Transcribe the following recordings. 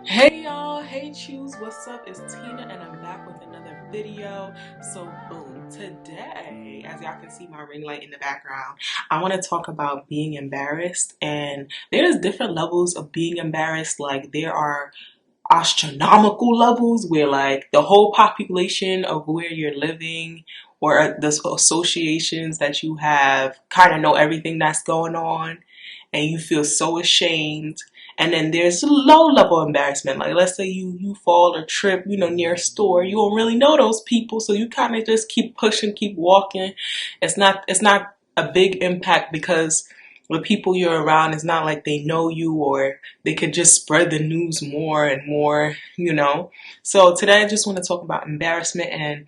Hey y'all, hey Choose, what's up? It's Tina and I'm back with another video. So boom, today, as y'all can see my ring light in the background, I want to talk about being embarrassed. And there's different levels of being embarrassed. Like there are astronomical levels where like the whole population of where you're living or the associations that you have kind of know everything that's going on and you feel so ashamed. And then there's low level embarrassment. Like let's say you fall or trip, near a store. You don't really know those people, so you kind of just keep pushing, keep walking. It's not a big impact because the people you're around, it's not like they know you or they could just spread the news more and more. So today I just want to talk about embarrassment and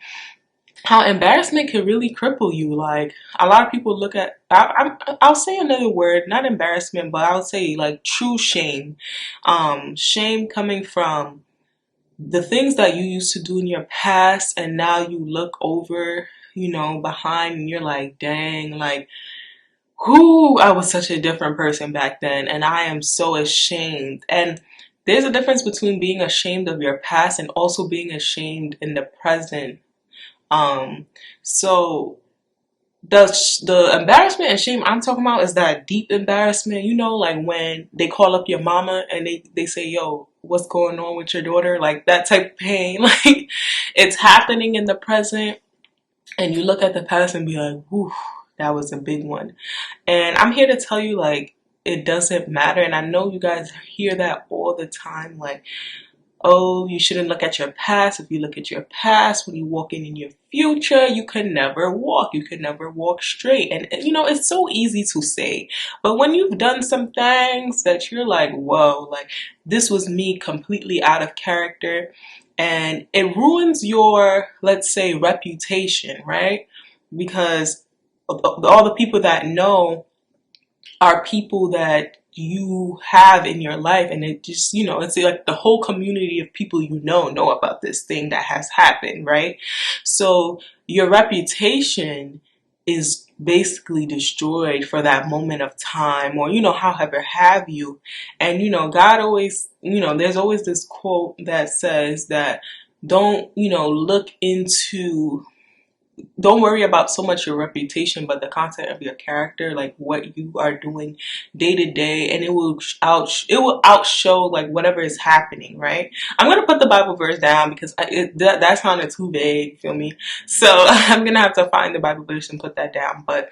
how embarrassment can really cripple you. Like a lot of people look at, I'll say another word, not embarrassment, but I'll say like true shame. Shame coming from the things that you used to do in your past, and now you look over, behind, and you're like, dang, like, who I was such a different person back then, and I am so ashamed. And there's a difference between being ashamed of your past and also being ashamed in the present. Um, so the embarrassment and shame I'm talking about is that deep embarrassment, like when they call up your mama and they say, yo, what's going on with your daughter? Like that type of pain. Like it's happening in the present and you look at the past and be like, whew, that was a big one. And I'm here to tell you, like, it doesn't matter. And I know you guys hear that all the time. Like, oh, you shouldn't look at your past. If you look at your past, when you walk in your future, you can never walk. You can never walk straight. And, it's so easy to say. But when you've done some things that you're like, whoa, like, this was me completely out of character. And it ruins your, let's say, reputation, right? Because all the people that know are people that you have in your life, and it just, it's like the whole community of people know about this thing that has happened, right? So your reputation is basically destroyed for that moment of time, or however have you. And God always, there's always this quote that says that don't look into, don't worry about so much your reputation, but the content of your character, like what you are doing day to day, and it will outshow like whatever is happening, right? I'm gonna put the Bible verse down because that sounded too vague, feel me? So I'm gonna have to find the Bible verse and put that down. But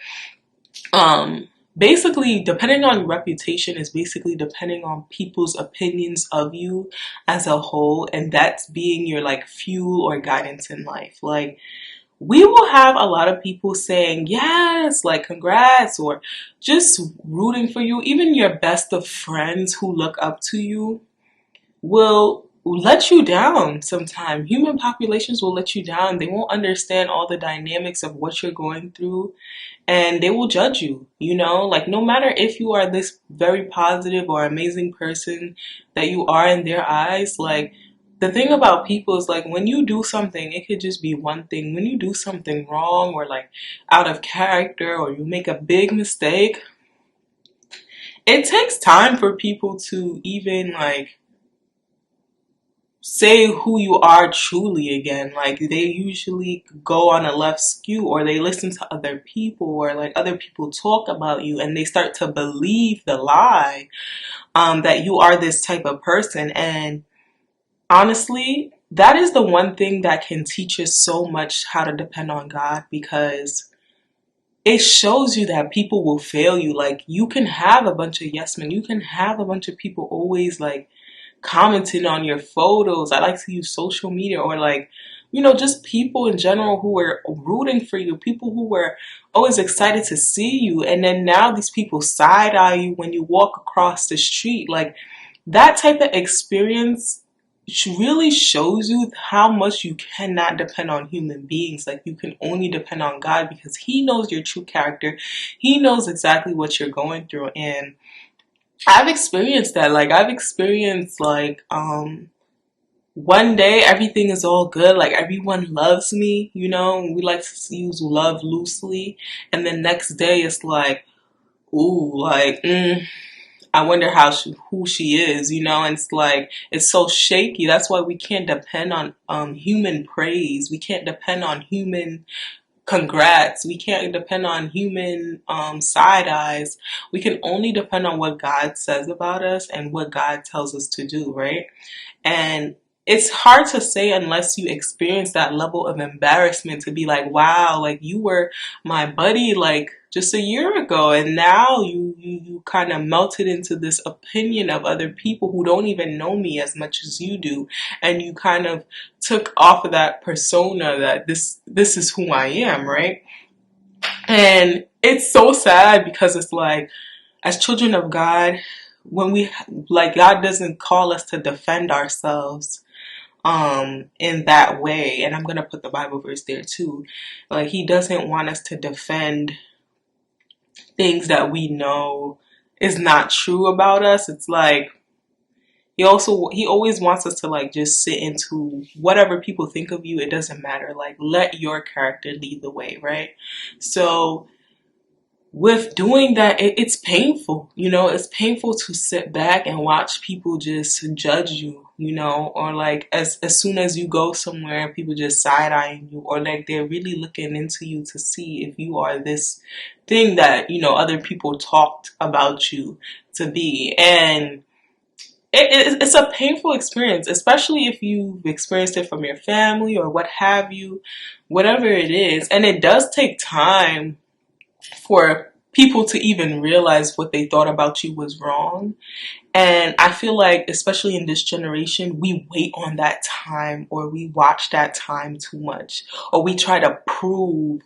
basically, depending on reputation is basically depending on people's opinions of you as a whole, and that's being your like fuel or guidance in life. Like we will have a lot of people saying, yes, like congrats, or just rooting for you. Even your best of friends who look up to you will let you down sometime. Human populations will let you down. They won't understand all the dynamics of what you're going through, and they will judge you, like no matter if you are this very positive or amazing person that you are in their eyes, like the thing about people is like when you do something, it could just be one thing. When you do something wrong or like out of character or you make a big mistake, it takes time for people to even like say who you are truly again. Like they usually go on a left skew, or they listen to other people, or like other people talk about you and they start to believe the lie that you are this type of person. And honestly, that is the one thing that can teach us so much how to depend on God, because it shows you that people will fail you. Like you can have a bunch of yes men, you can have a bunch of people always like commenting on your photos. I like to use social media, or like, just people in general who were rooting for you, people who were always excited to see you. And then now these people side eye you when you walk across the street. Like that type of experience really shows you how much you cannot depend on human beings. Like you can only depend on God, because He knows your true character. He knows exactly what you're going through. And I've experienced that. Like I've experienced like one day everything is all good, like everyone loves me, we like to use love loosely, and then next day it's like, ooh, like I wonder who she is, you know, and it's like, it's so shaky. That's why we can't depend on human praise. We can't depend on human congrats. We can't depend on human side eyes. We can only depend on what God says about us and what God tells us to do, right? And it's hard to say unless you experience that level of embarrassment to be like, wow, like you were my buddy like just a year ago, and now you kind of melted into this opinion of other people who don't even know me as much as you do, and you kind of took off of that persona that this is who I am, right? And it's so sad because it's like, as children of God, when we like, God doesn't call us to defend ourselves in that way. And I'm gonna put the Bible verse there too. Like, he doesn't want us to defend things that we know is not true about us. It's like, he always wants us to like just sit into whatever people think of you. It doesn't matter. Like, let your character lead the way, right? So with doing that, it's painful, you know, it's painful to sit back and watch people just judge you, you know, or like as soon as you go somewhere, people just side eyeing you, or like they're really looking into you to see if you are this thing that, you know, other people talked about you to be. And it's a painful experience, especially if you've experienced it from your family or what have you, whatever it is. And it does take time for people to even realize what they thought about you was wrong. And I feel like, especially in this generation, we wait on that time, or we watch that time too much, or we try to prove,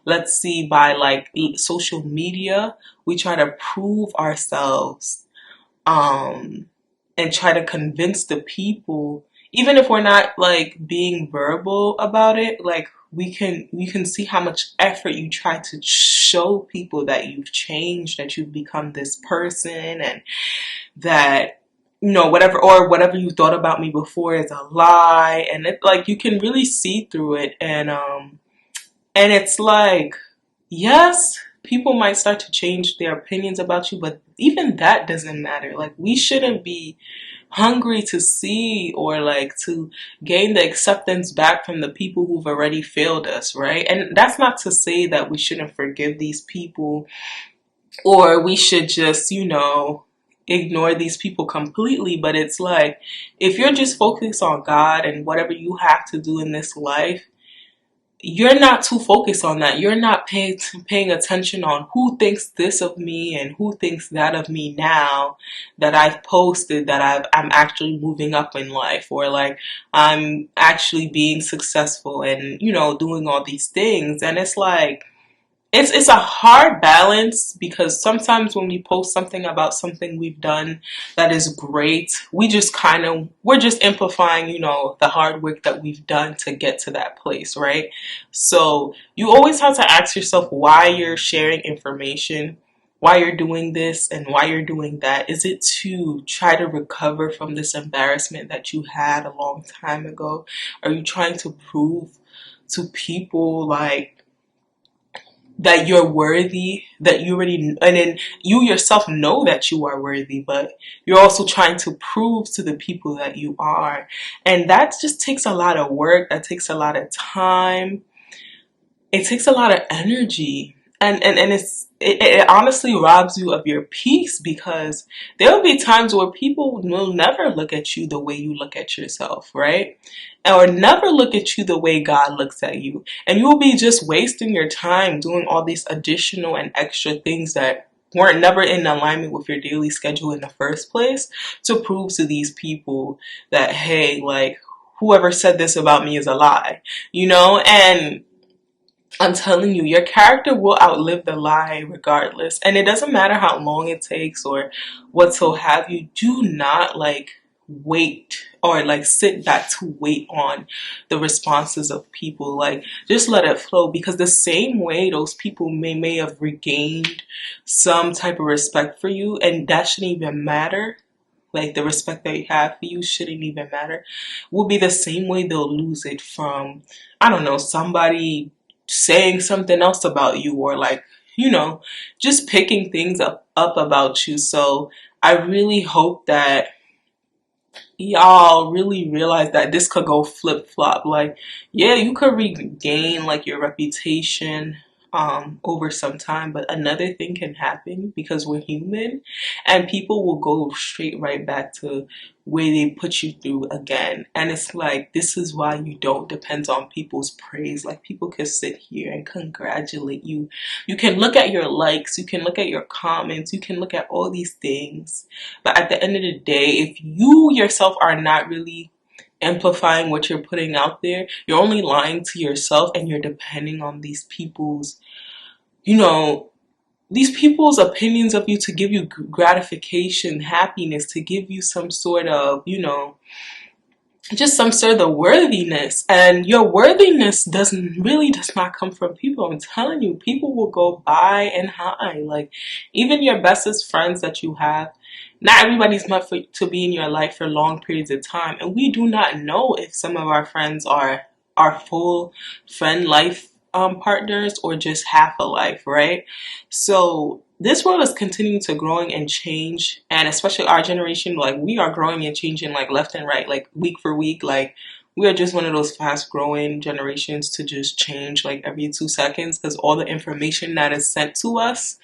let's see, by like social media, we try to prove ourselves, and try to convince the people, even if we're not like being verbal about it, like we can see how much effort you try to show people that you've changed, that you've become this person, and that, you know, whatever you thought about me before is a lie. And it, like, you can really see through it. And it's like, yes, people might start to change their opinions about you, but even that doesn't matter. Like, we shouldn't be hungry to see or like to gain the acceptance back from the people who've already failed us, right? And that's not to say that we shouldn't forgive these people, or we should just, you know, ignore these people completely. But it's like, if you're just focused on God and whatever you have to do in this life, you're not too focused on that. You're not paying attention on who thinks this of me and who thinks that of me now that I've posted that I'm actually moving up in life, or like I'm actually being successful and, you know, doing all these things. And it's like, it's a hard balance, because sometimes when we post something about something we've done that is great, we're just amplifying, you know, the hard work that we've done to get to that place, right? So you always have to ask yourself why you're sharing information, why you're doing this and why you're doing that. Is it to try to recover from this embarrassment that you had a long time ago? Are you trying to prove to people like that you're worthy, that you already, and then you yourself know that you are worthy, but you're also trying to prove to the people that you are? And that just takes a lot of work. That takes a lot of time. It takes a lot of energy. And it honestly robs you of your peace, because there will be times where people will never look at you the way you look at yourself, right? Or never look at you the way God looks at you. And you will be just wasting your time doing all these additional and extra things that weren't never in alignment with your daily schedule in the first place, to prove to these people that, hey, like, whoever said this about me is a lie, you know? And I'm telling you, your character will outlive the lie regardless. And it doesn't matter how long it takes or what so have you. Do not like wait or like sit back to wait on the responses of people. Like, just let it flow, because the same way those people may have regained some type of respect for you, and that shouldn't even matter. Like, the respect that you have for you shouldn't even matter. Will be the same way they'll lose it from, I don't know, somebody saying something else about you, or like, just picking things up about you. So I really hope that y'all really realize that this could go flip flop. Like, yeah, you could regain like your reputation over some time, but another thing can happen because we're human, and people will go straight right back to where they put you through again. And it's like, this is why you don't depend on people's praise. Like, people can sit here and congratulate you. You can look at your likes, you can look at your comments, you can look at all these things, but at the end of the day, if you yourself are not really amplifying what you're putting out there, you're only lying to yourself, and you're depending on these people's, these people's opinions of you to give you gratification, happiness, to give you some sort of, just some sort of worthiness. And your worthiness does not come from people. I'm telling you, people will go by and high. Like, even your bestest friends that you have, not everybody's meant to be in your life for long periods of time. And we do not know if some of our friends are our full friend life partners or just half a life, right? So this world is continuing to growing and change, and especially our generation, like, we are growing and changing like left and right, like week for week. Like, we are just one of those fast growing generations to just change like every 2 seconds, because all the information that is sent to us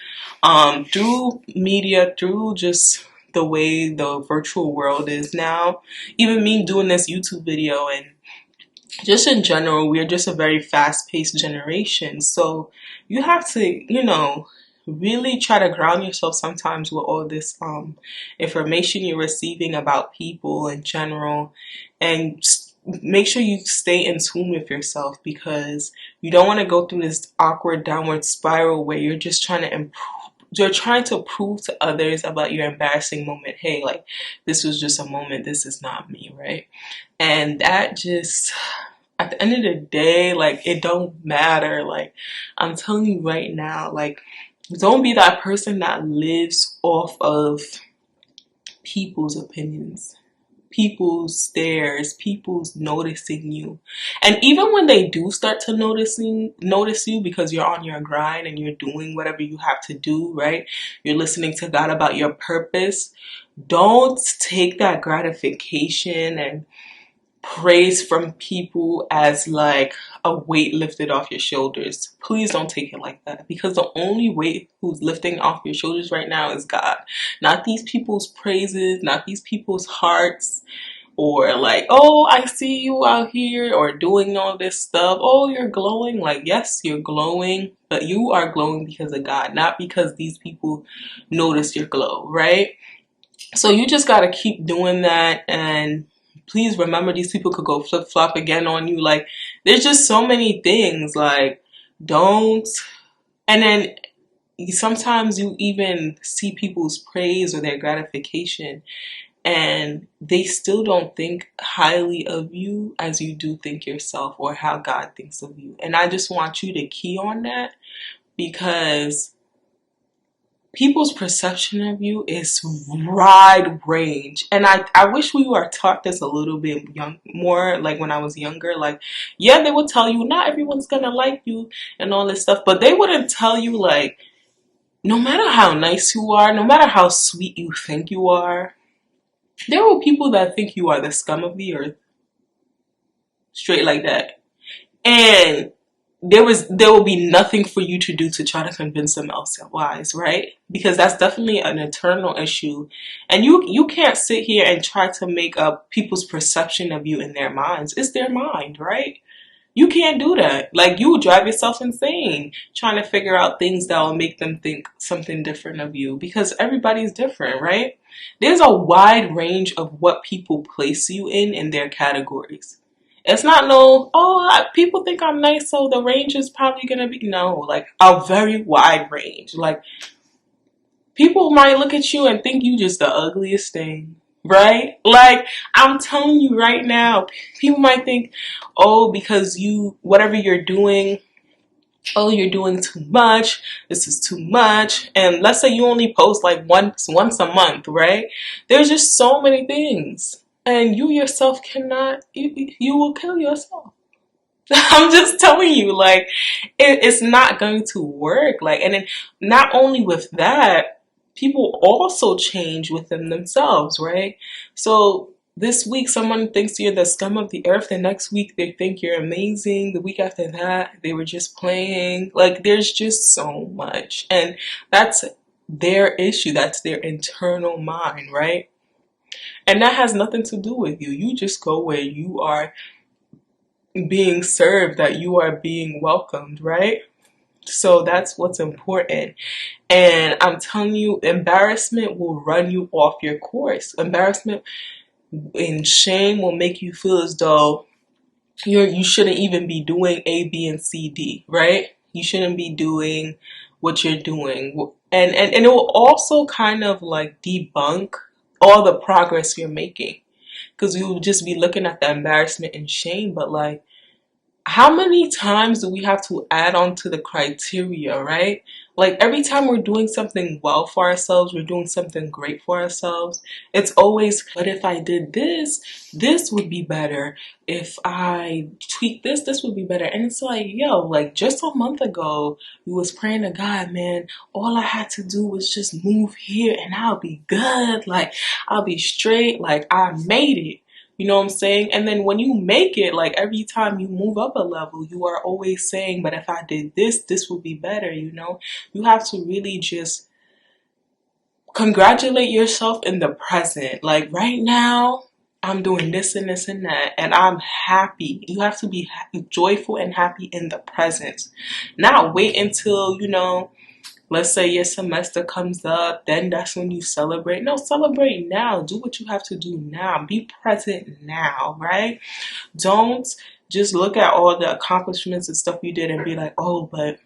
through media, through just the way the virtual world is now, even me doing this YouTube video, and just in general, we're just a very fast-paced generation. So you have to, really try to ground yourself sometimes with all this information you're receiving about people in general, and make sure you stay in tune with yourself, because you don't want to go through this awkward downward spiral where you're just trying to improve. You're trying to prove to others about your embarrassing moment. Hey, like, this was just a moment. This is not me, right? And that just, at the end of the day, like, it don't matter. Like, I'm telling you right now, like, don't be that person that lives off of people's opinions, people's stares, people's noticing you. And even when they do start to notice you because you're on your grind and you're doing whatever you have to do, right? You're listening to God about your purpose. Don't take that gratification and praise from people as like a weight lifted off your shoulders. Please don't take it like that, because the only weight who's lifting off your shoulders right now is God. Not these people's praises, not these people's hearts, or like, oh, I see you out here or doing all this stuff. Oh, you're glowing. Like, yes, you're glowing, but you are glowing because of God, not because these people notice your glow, right? So you just got to keep doing that. And please remember, these people could go flip flop again on you. Like, there's just so many things. Like, don't. And then sometimes you even see people's praise or their gratification, and they still don't think highly of you as you do think yourself, or how God thinks of you. And I just want you to key on that, because people's perception of you is wide range. And I wish we were taught this a little bit more, like when I was younger. Like, yeah, they would tell you not everyone's gonna like you and all this stuff, but they wouldn't tell you, like, no matter how nice you are, no matter how sweet you think you are, there will people that think you are the scum of the earth. Straight like that. And there will be nothing for you to do to try to convince them otherwise, right? Because that's definitely an eternal issue. And you can't sit here and try to make up people's perception of you in their minds. It's their mind, right? You can't do that. Like, you will drive yourself insane trying to figure out things that will make them think something different of you, because everybody's different, right? There's a wide range of what people place you in their categories. It's not people think I'm nice, so the range is probably going to be, no, like, a very wide range. Like, people might look at you and think you just the ugliest thing, right? Like, I'm telling you right now, people might think, oh, because whatever you're doing, oh, you're doing too much, this is too much. And let's say you only post like once a month, right? There's just so many things. And you yourself cannot, you will kill yourself. I'm just telling you, like, it's not going to work. Like, and then not only with that, people also change within themselves, right? So this week, someone thinks you're the scum of the earth. The next week, they think you're amazing. The week after that, they were just playing. Like, there's just so much. And that's their issue. That's their internal mind, right? And that has nothing to do with you. You just go where you are being served, that you are being welcomed, right? So that's what's important. And I'm telling you, embarrassment will run you off your course. Embarrassment and shame will make you feel as though you shouldn't even be doing A, B, and C, D, right? You shouldn't be doing what you're doing. And it will also kind of like debunk all the progress you're making. Because you will just be looking at the embarrassment and shame, but like, how many times do we have to add on to the criteria, right? Like every time we're doing something well for ourselves, we're doing something great for ourselves, it's always, but if I did this, this would be better. If I tweak this, this would be better. And it's like, yo, like just a month ago, we was praying to God, man, all I had to do was just move here and I'll be good. Like I'll be straight. Like I made it. You know what I'm saying? And then when you make it, like every time you move up a level, you are always saying, but if I did this, this would be better, you know? You have to really just congratulate yourself in the present. Like right now, I'm doing this and this and that, and I'm happy. You have to be joyful and happy in the present. Not wait until, you know, let's say your semester comes up, then that's when you celebrate. No, celebrate now. Do what you have to do now. Be present now, right? Don't just look at all the accomplishments and stuff you did and be like, oh, but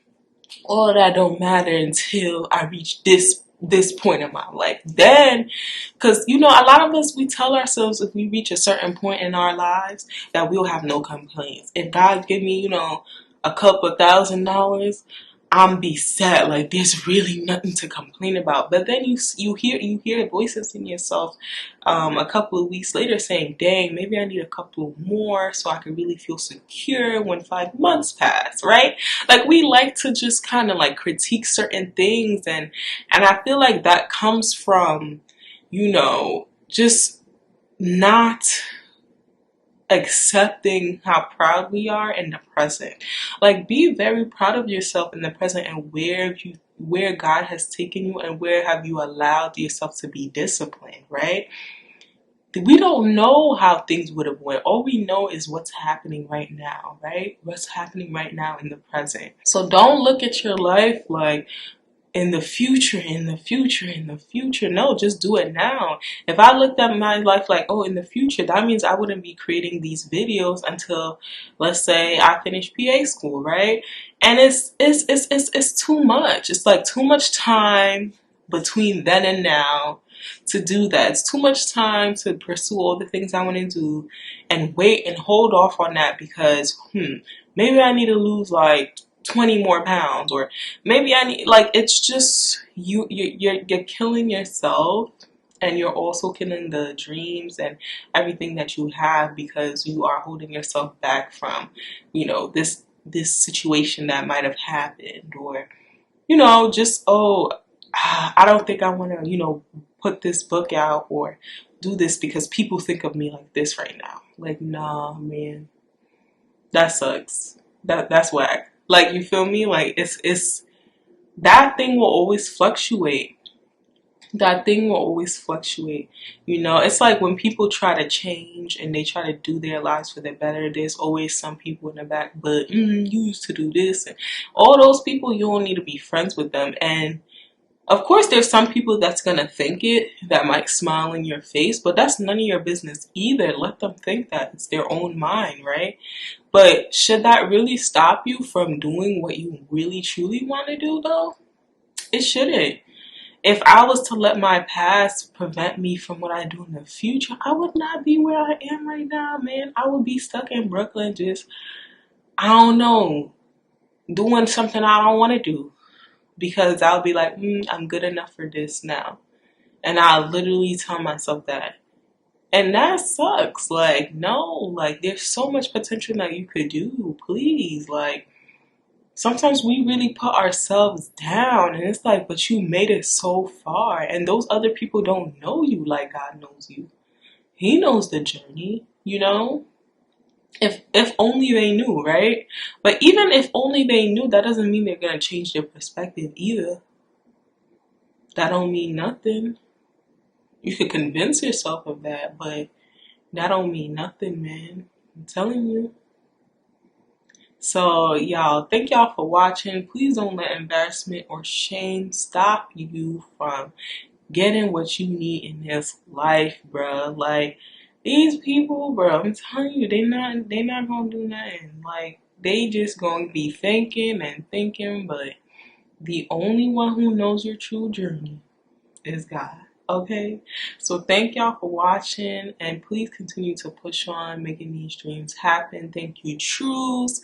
all of that don't matter until I reach this point in my life. Then, because you know, a lot of us, we tell ourselves if we reach a certain point in our lives that we'll have no complaints. If God give me, you know, a couple $1,000, I'm be set. Like there's really nothing to complain about. But then you hear voices in yourself a couple of weeks later saying, dang, maybe I need a couple more so I can really feel secure when 5 months pass, right? Like we like to just kind of like critique certain things, and I feel like that comes from, you know, just not accepting how proud we are in the present. Like be very proud of yourself in the present and where God has taken you and where have you allowed yourself to be disciplined, right? We don't know how things would have went. All we know is what's happening right now, right? What's happening right now in the present. So don't look at your life like in the future, in the future, in the future. No, just do it now. If I looked at my life like, oh, in the future, that means I wouldn't be creating these videos until, let's say, I finish PA school, right? And it's too much. It's like too much time between then and now to do that. It's too much time to pursue all the things I want to do and wait and hold off on that because, maybe I need to lose like 20 more pounds, or maybe I need, like, it's just you're killing yourself, and you're also killing the dreams and everything that you have because you are holding yourself back from, you know, this situation that might have happened, or you know, just, oh, I don't think I want to, you know, put this book out or do this because people think of me like this right now. Like, nah, man, that sucks. That's whack. Like, you feel me? Like it's that thing will always fluctuate. That thing will always fluctuate. You know, it's like when people try to change and they try to do their lives for the better, there's always some people in the back, but you used to do this, and all those people, you don't need to be friends with them. And of course, there's some people that's gonna think it, that might smile in your face, but that's none of your business either. Let them think that. It's their own mind, right? But should that really stop you from doing what you really truly want to do, though? It shouldn't. If I was to let my past prevent me from what I do in the future, I would not be where I am right now, man. I would be stuck in Brooklyn just, I don't know, doing something I don't want to do. Because I'll be like, I'm good enough for this now. And I'll literally tell myself that. And that sucks. Like, no, like, there's so much potential that you could do. Please, like, sometimes we really put ourselves down, and it's like, but you made it so far, and those other people don't know you like God knows you. He knows the journey, you know? If only they knew, right? But even if only they knew, that doesn't mean they're gonna change their perspective either. That don't mean nothing. You could convince yourself of that, but that don't mean nothing, man. I'm telling you. So, y'all, thank y'all for watching. Please don't let embarrassment or shame stop you from getting what you need in this life, bruh. Like, these people, bro, I'm telling you, they not gonna do nothing. Like, they just gonna be thinking and thinking, but the only one who knows your true journey is God. Okay, so thank y'all for watching, and please continue to push on making these dreams happen. Thank you, Trues.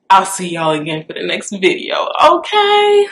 I'll see y'all again for the next video. Okay.